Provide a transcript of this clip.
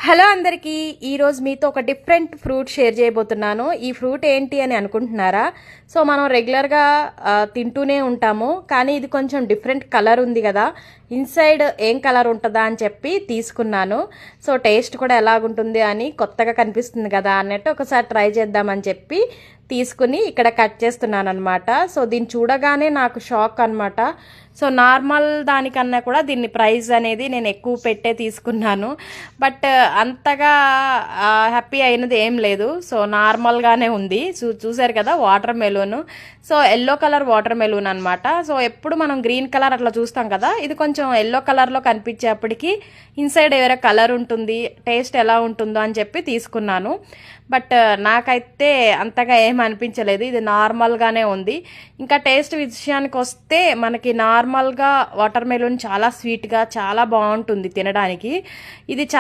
Hello అందరికీ ఈరోజు మీతో ఒక డిఫరెంట్ ఫ్రూట్ షేర్ చేయబోతున్నాను. ఈ ఫ్రూట్ ఏంటి అని అనుకుంటున్నారా? సో మనం రెగ్యులర్గా తింటూనే ఉంటాము, కానీ ఇది కొంచెం డిఫరెంట్ కలర్ ఉంది కదా, ఇన్సైడ్ ఏం కలర్ ఉంటుందా అని చెప్పి తీసుకున్నాను. సో టేస్ట్ కూడా ఎలాగుంటుంది అని కొత్తగా కనిపిస్తుంది కదా అన్నట్టు ఒకసారి ట్రై చేద్దామని చెప్పి తీసుకుని ఇక్కడ కట్ చేస్తున్నాను అనమాట. సో దీన్ని చూడగానే నాకు షాక్ అనమాట. సో నార్మల్ దానికన్నా కూడా దీన్ని ప్రైస్ అనేది నేను ఎక్కువ పెట్టే తీసుకున్నాను. బట్ అంతగా హ్యాపీ అయినది ఏం లేదు. సో నార్మల్గానే ఉంది. చూసారు కదా water melon. So yellow colour water melon అనమాట. సో ఎప్పుడు మనం గ్రీన్ కలర్ అట్లా చూస్తాం కదా, ఇది కొంచెం ఎల్లో కలర్లో కనిపించేప్పటికి ఇన్సైడ్ వేరే కలర్ ఉంటుంది, టేస్ట్ ఎలా ఉంటుందో అని చెప్పి తీసుకున్నాను. బట్ నాకైతే అంతగా ఏం అనిపించలేదు, ఇది నార్మల్గానే ఉంది. ఇంకా టేస్ట్ విషయానికి వస్తే మనకి నార్మల్గా వాటర్ మెలూన్ చాలా స్వీట్గా చాలా బాగుంటుంది తినడానికి. ఇది చాలా